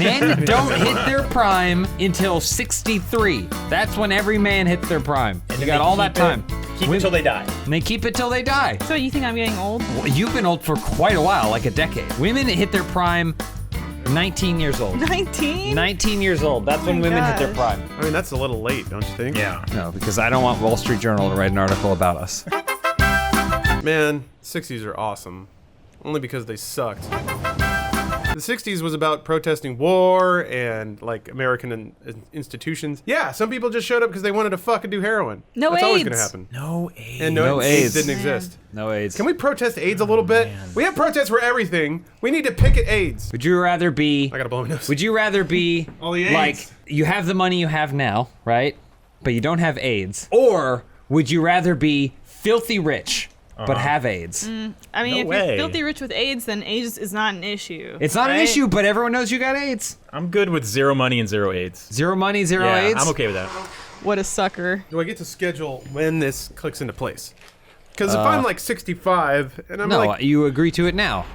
Men don't hit their prime until 63. That's when every man hits their prime. And you got all that time. Keep it till they die. And they keep it till they die. So you think I'm getting old? Well, you've been old for quite a while, like a decade. Women hit their prime 19 years old. 19? 19 years old. That's when women hit their prime. I mean, that's a little late, don't you think? Yeah. No, because I don't want Wall Street Journal to write an article about us. Man, 60s are awesome. Only because they sucked. The 60s was about protesting war and, like, American institutions. Yeah, some people just showed up because they wanted to fuck and do heroin. No That's always AIDS. gonna happen. No AIDS. And No AIDS AIDS. didn't exist. No AIDS. Can we protest AIDS a little bit? We have protests for everything. We need to picket AIDS. Would you rather be... I gotta blow my nose. Would you rather be All the AIDS. like you have the money you have now, right? But you don't have AIDS, or would you rather be filthy rich but have AIDS? I mean, No if way. you're filthy rich with AIDS, then AIDS is not an issue. It's not an right? issue, but everyone knows you got AIDS. I'm good with zero money and zero AIDS. Zero money, zero Yeah, AIDS. I'm okay with that. What a sucker. Do I get to schedule when this clicks into place? Because if I'm like 65 and I'm No, like, you agree to it now.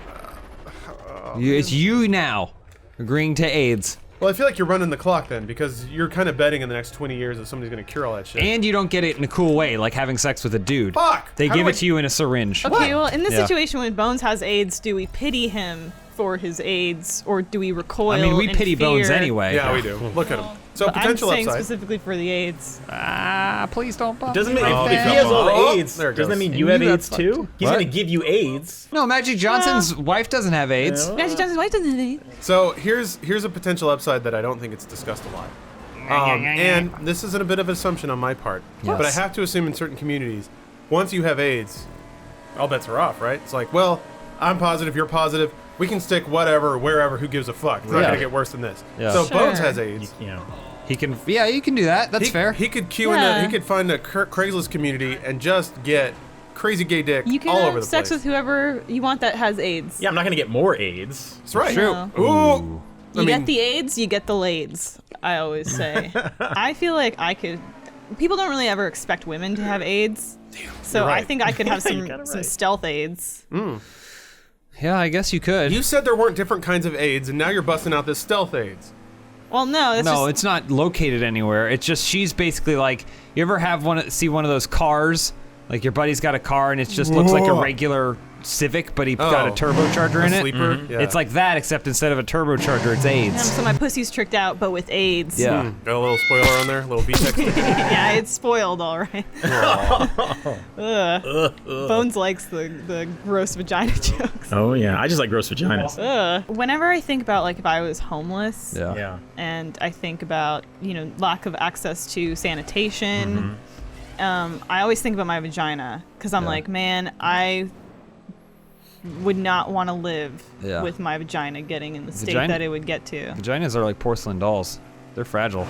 It's you now agreeing to AIDS. well, I feel like you're running the clock then because you're kind of betting in the next 20 years that somebody's gonna cure all that shit. And you don't get it in a cool way, like having sex with a dude. Fuck! They How give do it to you in a syringe. Okay, well, in this Yeah. situation when Bones has AIDS, do we pity him for his AIDS, or do we recoil I mean, we in pity Bones fear? anyway. yeah, we do. Look at him. So But I'm potential saying upside. specifically for the AIDS. Ah, please don't bump Doesn't me mean like if that. he has all Oh, the AIDS, there it doesn't that goes. mean And you have you got AIDS fucked. too? He's What? gonna give you AIDS. No, Magic Johnson's wife doesn't have AIDS. Magic Johnson's wife doesn't have AIDS. So here's a potential upside that I don't think it's discussed a lot. And this isn't a bit of an assumption on my part, Yes. but I have to assume in certain communities, once you have AIDS, all bets are off, right? It's like, well, I'm positive, you're positive. We can stick whatever, wherever, who gives a fuck? It's not Yeah. gonna get worse than this. Yeah. So Sure. Bones has AIDS. You know. He can. Yeah, you can do that. That's fair. He could Yeah. he could find a Craigslist community and just get crazy gay dick You can all over have the sex place. with whoever you want that has AIDS. Yeah, I'm not gonna get more AIDS. That's right. True. No. Ooh. You I get mean- the AIDS, you get the lades, I always say. I feel like I could... People don't really ever expect women to have AIDS. So you're I right. think I could have You're kinda some right. stealth AIDS. Yeah, I guess you could. You said there weren't different kinds of AIDS, and now you're busting out this stealth AIDS. Well, no, that's No, just... it's not located anywhere. It's just she's basically like, you ever see one of those cars? Like your buddy's got a car and it just looks like a Whoa. regular Civic, but he got a Oh. turbocharger in A it. sleeper? Yeah. It's like that, except instead of a turbocharger, it's AIDS. So my pussy's tricked out, but with AIDS. Yeah. Got a little spoiler on there, a little VTEC sticker. Yeah, it's spoiled, all right. Ugh. Bones likes the gross vagina jokes. Oh yeah, I just like gross vaginas. Ugh. Whenever I think about, like, if I was homeless, Yeah. Yeah. and I think about, lack of access to sanitation, I always think about my vagina, because I'm Yeah. like, man, I would not want to live Yeah. with my vagina getting in the state Vagina- that it would get to. Vaginas are like porcelain dolls. They're fragile.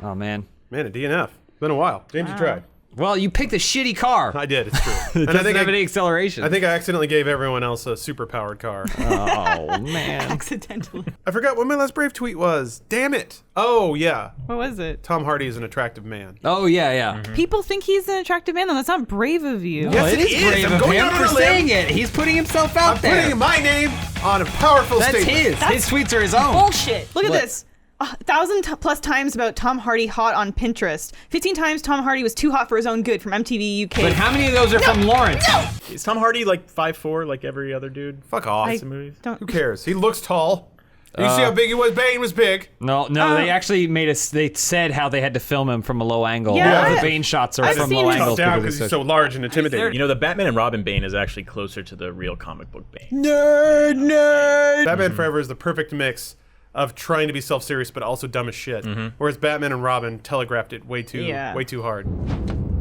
Oh man. Man, a DNF. Been a while. James, you tried. Well, you picked a shitty car. I did, it's true. It And doesn't have any acceleration. I think I accidentally gave everyone else a super-powered car. Oh man. Accidentally. I forgot what my last Brave tweet was. Damn it. Oh, yeah. What was it? Tom Hardy is an attractive man. Oh yeah, yeah. People think he's an attractive man, though. That's not brave of you. Well, Yes, it it is is. brave I'm of going him out on for a limb. saying it. He's putting himself out I'm there. putting my name on a powerful That's statement. his. His tweets are his own. Bullshit. Look at What? this. 1,000 plus times about Tom Hardy hot on Pinterest. 15 times Tom Hardy was too hot for his own good from MTV UK. But how many of those are from Lawrence? Is Tom Hardy like 5'4", like every other dude? Fuck off. I Some movies. don't. Who cares? He looks tall. You see how big he was? Bane was big. No, they actually made us. They said how they had to film him from a low angle. Yeah, All the I- Bane shots are I've from seen low him angles. Down because because it's he's so large and intimidating. You know, the Batman and Robin Bane is actually closer to the real comic book Bane. nerd. Batman Forever is the perfect mix of trying to be self-serious but also dumb as shit. Whereas Batman and Robin telegraphed it way too hard.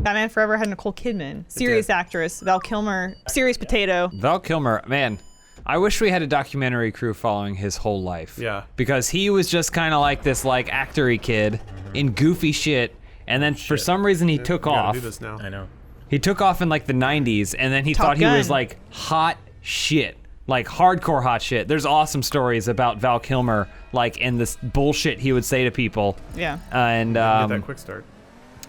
Batman Forever had Nicole Kidman, serious actress. Val Kilmer, serious potato. Val Kilmer, man. I wish we had a documentary crew following his whole life. Yeah. Because he was just kind of like this like actor-y kid in goofy shit, and then for some reason he took We gotta off. do this now. I know. He took off in like the 90s, and then he Top thought he was Gun. like hot shit. Like hardcore hot shit. There's awesome stories about Val Kilmer, like, and this bullshit he would say to people. Yeah. And Get that quick start.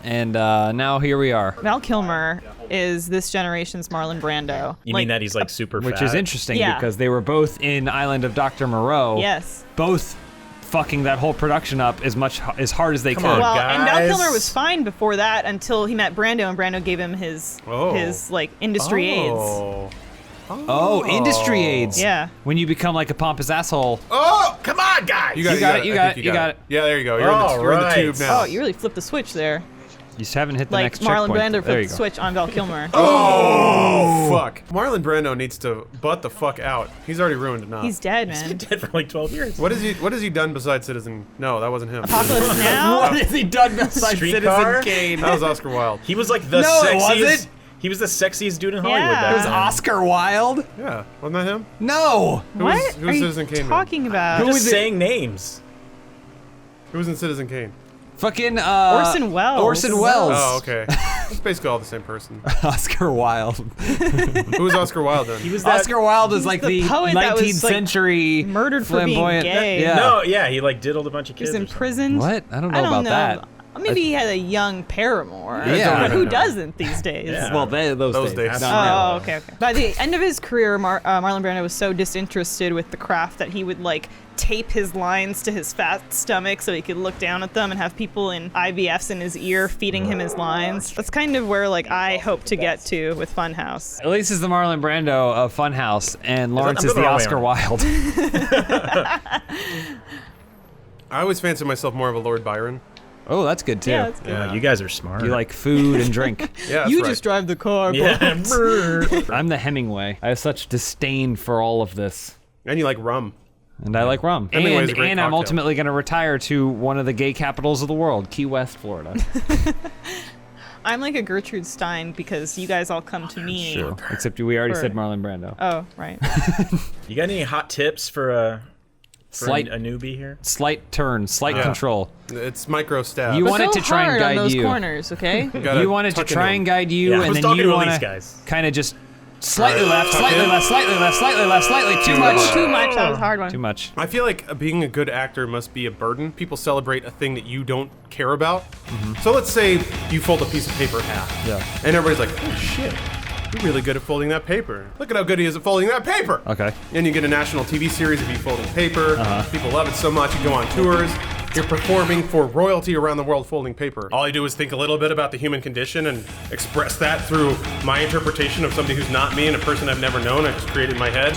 now here we are. Val Kilmer is this generation's Marlon Brando. You mean that he's like super Which fat? is interesting Yeah. because they were both in Island of Dr. Moreau. Yes. Both fucking that whole production up as hard as they could. on, Well, and Val guys. Kilmer was fine before that until he met Brando, and Brando gave him his like industry aids. Oh, industry aids. Yeah. When you become like a pompous asshole. Oh, come on, guys! You got it. I think you got it. Yeah, there you go. You're, you're in the tube now. Oh, you really flipped the switch there. You just haven't hit the Like next Marlon checkpoint. Brando There flipped you the go. switch on Val Kilmer. Oh, fuck. Marlon Brando needs to butt the fuck out. He's already ruined enough. He's dead, He's man. been dead for like 12 years. What has he done besides Citizen? No, that wasn't him. Apocalypse Now? What has he done besides Streetcar? Citizen Kane? That was Oscar Wilde. He was like the No, it sexiest. wasn't. He was the sexiest dude in Hollywood. Yeah. Back It was then. Oscar Wilde? Yeah, wasn't that him? No. What who are was you Citizen Kane then? talking about? I'm Who just was it? saying names. Who was in Citizen Kane? Fucking Orson Welles. Orson Welles. Oh, okay. It's basically all the same person. Oscar Wilde. Who was Oscar Wilde then? He was that. Oscar Wilde is like the the poet that 19th was, like, century murdered for being flamboyant. gay. Yeah. No, yeah, he like diddled a bunch of He kids. was or imprisoned. What? I don't know about that. Maybe he had a young paramour. Yeah. But who No. doesn't these days? Yeah. Well, those days. days. Not Oh, okay, okay. By the end of his career, Marlon Brando was so disinterested with the craft that he would like tape his lines to his fat stomach so he could look down at them and have people in IVFs in his ear feeding him his lines. That's kind of where like I hope to get to with Funhouse. Elise is the Marlon Brando of Funhouse, and Lawrence I'm is going the the wrong way Oscar around. Wilde. I always fancied myself more of a Lord Byron. Oh, that's good too. Yeah, that's good. Yeah, you guys are smart. You like food and drink. Yeah, that's You right. just drive the car. Yeah. I'm the Hemingway. I have such disdain for all of this. And you like rum. And I like rum. Hemingway's a And, great and I'm cocktail. ultimately going to retire to one of the gay capitals of the world, Key West, Florida. I'm like a Gertrude Stein because you guys all come to me. True. Except we already For- said Marlon Brando. Oh, right. You got any hot tips for a Slight newbie here? slight turn, slight Yeah. control. It's micro stab. You But want it go to try and hard on guide those you. corners, okay? Gotta You want it to tuck into try them. and guide you, Yeah, I and was then talking you to want these to guys. kind of just slightly Alright, left, tuck slightly in. left, slightly left, slightly left, slightly too much. Too much. That was a hard one. Too much. I feel like being a good actor must be a burden. People celebrate a thing that you don't care about. So let's say you fold a piece of paper in half. Yeah. And everybody's like, oh shit, you're really good at folding that paper. Look at how good he is at folding that paper. Okay. And you get a national TV series of you folding paper. People love it so much. You go on tours. You're performing for royalty around the world folding paper. All I do is think a little bit about the human condition and express that through my interpretation of somebody who's not me and a person I've never known. I just created in my head.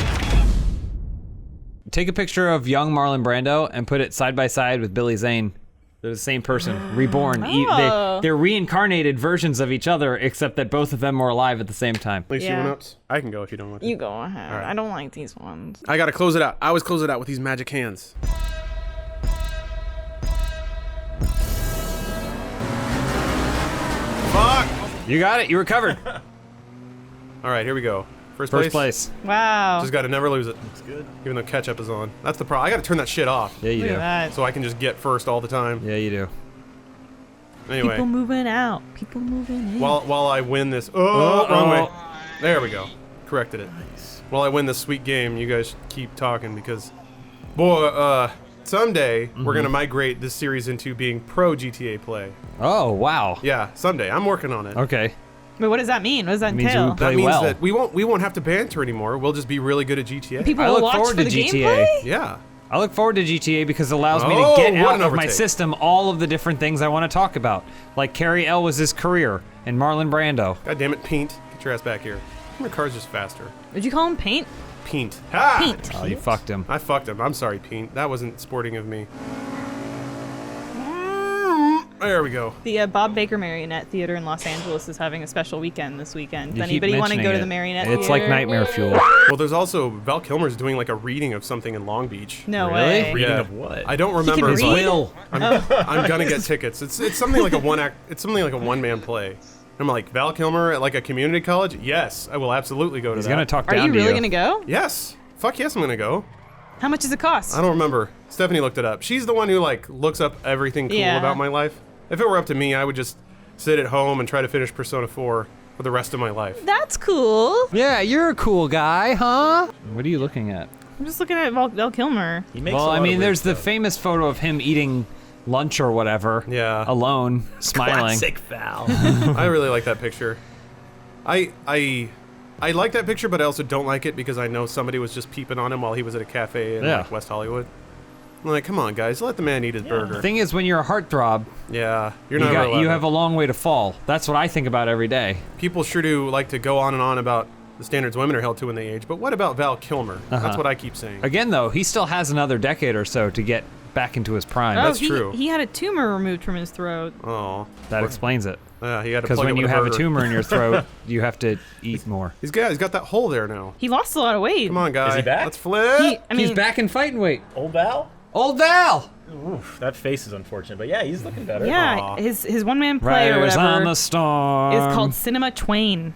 Take a picture of young Marlon Brando and put it side by side with Billy Zane. They're the same person, reborn. Oh. They're reincarnated versions of each other, except that both of them were alive at the same time. Lisa, you Yeah. want notes? I can go if you don't want to. You go ahead. right. I don't like these ones. I gotta close it out. I always close it out with these magic hands. Fuck! You got it. You recovered. All right, here we go. First First place. Wow. Just gotta never lose it. It's good. Even though ketchup is on. That's the problem. I gotta turn that shit off. Yeah, you Look do. at that. So I can just get first all the time. Yeah, you do. Anyway, People moving out. People moving in. while I win this. Oh, wrong way. There we go. Corrected it. While I win this sweet game, you guys keep talking because, boy, someday we're gonna migrate this series into being pro GTA play. Oh, wow. Yeah, someday. I'm working on it. Okay. Wait, what does that mean? What does that It means entail? we play That means well. that we won't have to banter anymore. We'll just be really good at GTA. People I will look watch forward for to the GTA. gameplay? Yeah. I look forward to GTA because it allows me Oh, to get what out an of my overtake. system all of the different things I want to talk about. Like Carrie Elwes' career and Marlon Brando. God damn it, Paint. Get your ass back here. My car's just faster. Did you call him Paint? Paint. Ha! Paint. Oh, you fucked him. I fucked him. I'm sorry, Paint. That wasn't sporting of me. There we go. The Bob Baker Marionette Theater in Los Angeles is having a special weekend this weekend. You Does keep anybody want to go mentioning to the it. Marionette It's Theater? like nightmare fuel. Well, there's also Val Kilmer's doing like a reading of something in Long Beach. No Really? way. Reading of what? I don't can remember. read? but Will. I'm gonna get tickets. It's something like a one act. It's something like a one man play. I'm like Val Kilmer at like a community college. Yes, I will absolutely go to He's that. gonna talk Are down you to really you. going to go? Yes. Fuck yes, I'm gonna go. How much does it cost? I don't remember. Stephanie looked it up. She's the one who like looks up everything cool Yeah. about my life. If it were up to me, I would just sit at home and try to finish Persona 4 for the rest of my life. That's cool. Yeah, you're a cool guy, huh? What are you looking at? I'm just looking at Val Kilmer. He makes Well, a lot I of mean, weird there's the stuff. famous photo of him eating lunch or whatever. Yeah. Alone, smiling. Classic Val. I really like that picture. I like that picture, but I also don't like it because I know somebody was just peeping on him while he was at a cafe in Yeah. like West Hollywood. Like, come on, guys, let the man eat his burger. The thing is, when you're a heartthrob, Yeah, you're not really you allowed have to. a long way to fall. That's what I think about every day. People sure do like to go on and on about the standards women are held to when they age, but what about Val Kilmer? That's what I keep saying. Again, though, he still has another decade or so to get back into his prime. Oh, That's true. He had a tumor removed from his throat. Oh, That explains it. yeah, he had to Because plug when it you with have a burger. tumor in your throat, you have to eat more. He's got that hole there now. He lost a lot of weight. Come on, guys. Is he back? Let's flip. He's back in fighting weight. Old Val? Old Val! Oof, that face is unfortunate, but yeah, he's looking better. Yeah, Aw. his one-man play or Riders whatever on the storm. is called Cinema Twain.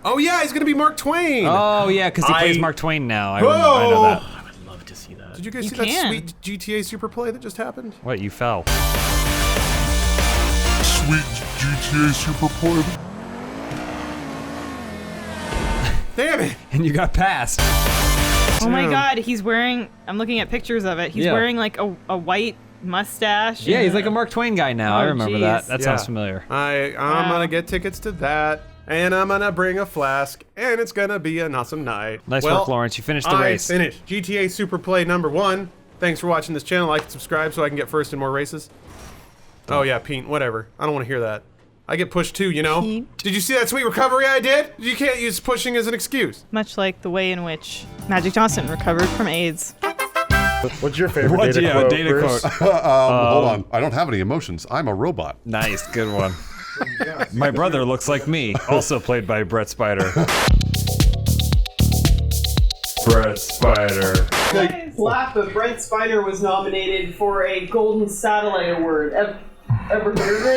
Oh yeah, he's gonna be Mark Twain. Oh, yeah, because he plays I- Mark Twain now. I Whoa! know that. I would love to see that. Did you guys You see that can. sweet GTA Super play that just happened? What, you fell? Sweet GTA Super Play. Damn it! And you got passed. Oh my Damn. God, he's wearing. I'm looking at pictures of it. He's Yeah. wearing like a white mustache. Yeah, and- he's like a Mark Twain guy now. I Oh, remember geez. that. That sounds Yeah. familiar. I'm Wow. gonna get tickets to that, and I'm gonna bring a flask, and it's gonna be an awesome night. Nice well, work, Lawrence. You finished the I race. finished GTA Super Play number 1. Thanks for watching this channel. Like and subscribe so I can get first in more races. Oh yeah, Pete. Whatever. I don't want to hear that. I get pushed too, you know. Pete. Did you see that sweet recovery I did? You can't use pushing as an excuse. Much like the way in which Magic Johnson recovered from AIDS. What's your favorite What's data quote? data Bruce? quote? Hold on. I don't have any emotions. I'm a robot. Nice, good one. My brother looks like me, also played by Brett Spider. Brett Spider. Laugh, but Brent Spiner was nominated for a Golden Satellite Award. Ever heard of it?